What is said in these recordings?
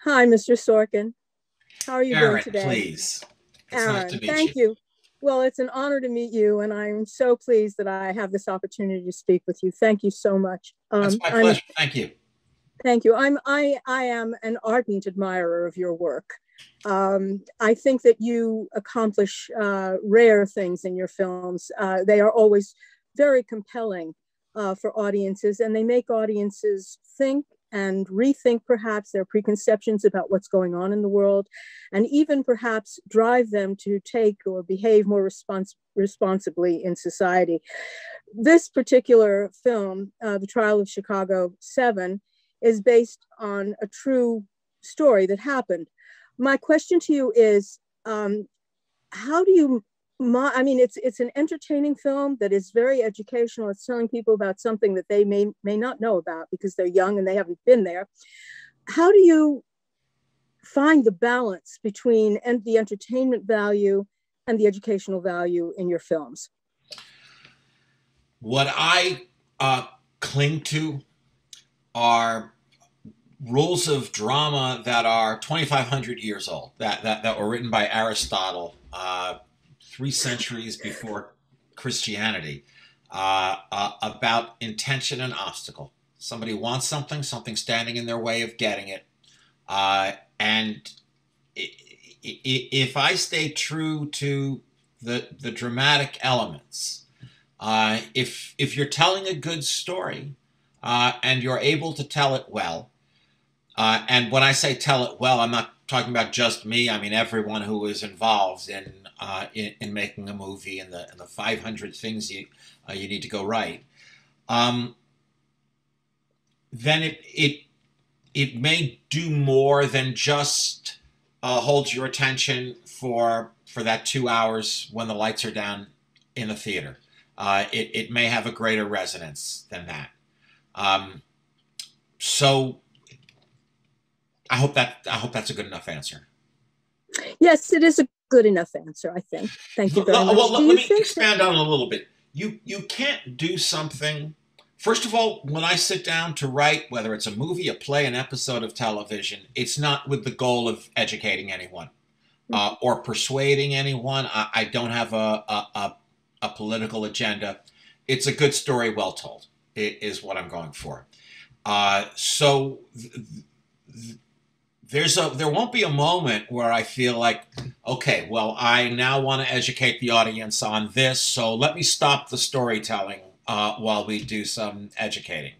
Hi, Mr. Sorkin. How are you doing Aaron, today? please. It's nice to Aaron, meet thank you. you. Well, it's an honor to meet you, and I'm so pleased that I have this opportunity to speak with you. Thank you so much. That's my pleasure. Thank you. Thank you. I am an ardent admirer of your work. I think that you accomplish rare things in your films. They are always very compelling for audiences, and they make audiences think and rethink perhaps their preconceptions about what's going on in the world, and even perhaps drive them to take or behave more responsibly in society. This particular film, The Trial of Chicago 7, is based on a true story that happened. My question to you is, how do you? I mean, it's an entertaining film that is very educational. It's telling people about something that they may not know about because they're young and they haven't been there. How do you find the balance between the entertainment value and the educational value in your films? What I cling to are rules of drama that are 2,500 years old, that were written by Aristotle 3 centuries before Christianity, about intention and obstacle. Somebody wants something, something standing in their way of getting it. And if I stay true to the dramatic elements, if you're telling a good story and you're able to tell it well, and when I say tell it well, I'm not talking about just me. I mean everyone who is involved in making a movie and the 500 things you need to go right. Um, then it may do more than just hold your attention for that 2 hours when the lights are down in the theater. It may have a greater resonance than that. Um, so I hope that's a good enough answer. Yes, it is a good enough answer, I think. Thank you very much. Well, Do let you me think that? expand on it a little bit. You can't do something. First of all, when I sit down to write, whether it's a movie, a play, an episode of television, it's not with the goal of educating anyone or persuading anyone. I don't have a political agenda. It's a good story, well told. It is what I'm going for. So there won't be a moment where I feel like, okay, well, I now want to educate the audience on this, so let me stop the storytelling while we do some educating.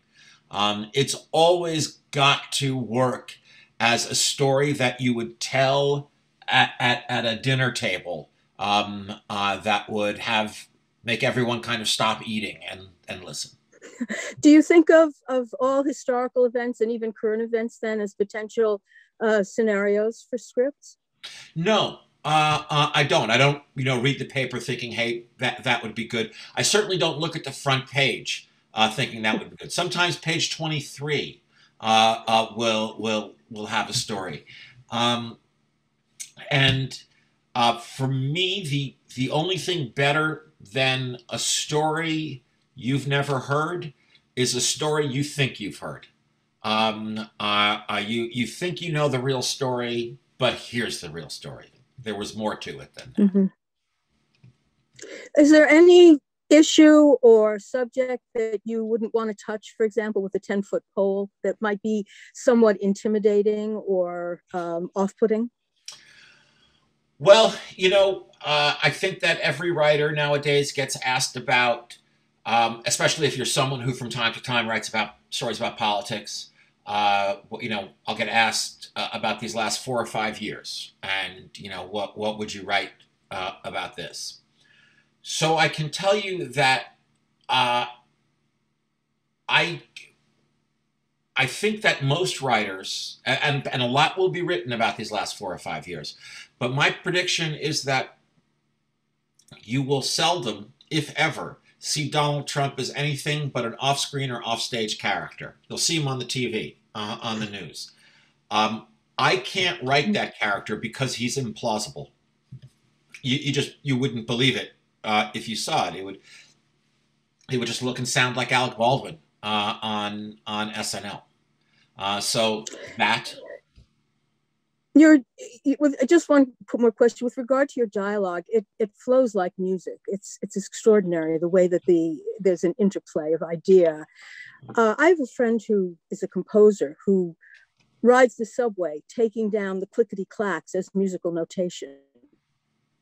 It's always got to work as a story that you would tell at a dinner table, that would have make everyone kind of stop eating and listen. Do you think of all historical events and even current events then as potential scenarios for scripts? No, I don't. I don't, read the paper thinking, hey, that would be good. I certainly don't look at the front page thinking that would be good. Sometimes page 23 will have a story, um, and for me, the only thing better than a story you've never heard is a story you think you've heard. You think you know the real story, but here's the real story. There was more to it than that. Mm-hmm. Is there any issue or subject that you wouldn't want to touch, for example, with a 10-foot pole that might be somewhat intimidating or off-putting? Well, I think that every writer nowadays gets asked about, especially if you're someone who from time to time writes about stories about politics. I'll get asked about these last 4 or 5 years, and what would you write about this? So I can tell you that uh, I I think that most writers, and a lot will be written about these last 4 or 5 years, but my prediction is that you will seldom, if ever, see Donald Trump as anything but an off-screen or off-stage character. You'll see him on the TV, on the news. I can't write that character because he's implausible. You wouldn't believe it if you saw it. He would just look and sound like Alec Baldwin on SNL. So that Just one more question with regard to your dialogue. It flows like music. It's extraordinary the way that there's an interplay of idea. I have a friend who is a composer who rides the subway taking down the clickety clacks as musical notation.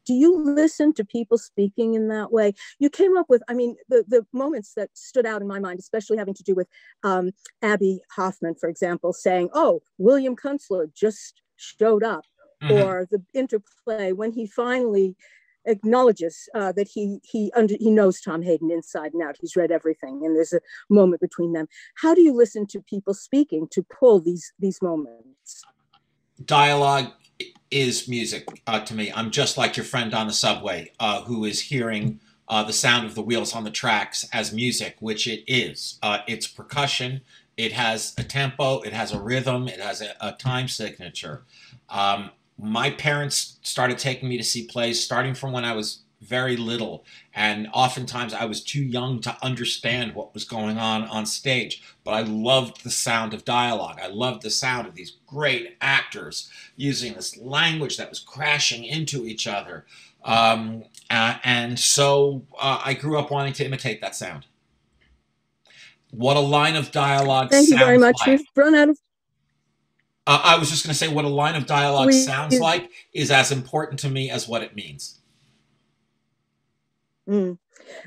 Do you listen to people speaking in that way? You came up with, I mean, the moments that stood out in my mind, especially having to do with Abbie Hoffman, for example, saying, "Oh, William Kunstler just showed up," or the interplay when he finally acknowledges that he knows Tom Hayden inside and out. He's read everything, and there's a moment between them. How do you listen to people speaking to pull these moments? Dialogue is music to me. I'm just like your friend on the subway who is hearing the sound of the wheels on the tracks as music, which it is. It's percussion. It has a tempo. It has a rhythm. It has a time signature. My parents started taking me to see plays starting from when I was very little, and oftentimes I was too young to understand what was going on stage, but I loved the sound of dialogue. I loved the sound of these great actors using this language that was crashing into each other, and so I grew up wanting to imitate that sound. What a line of dialogue Thank you very much. Like. We've run out of... I was just going to say what a line of dialogue sounds like is as important to me as what it means.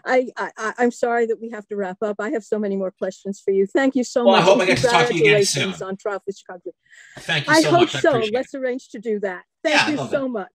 I'm sorry that we have to wrap up. I have so many more questions for you. Thank you so much. I hope I get to talk to you again soon. On Trial for Chicago. Thank you so much. I hope so. Let's arrange to do that. Thank you so much.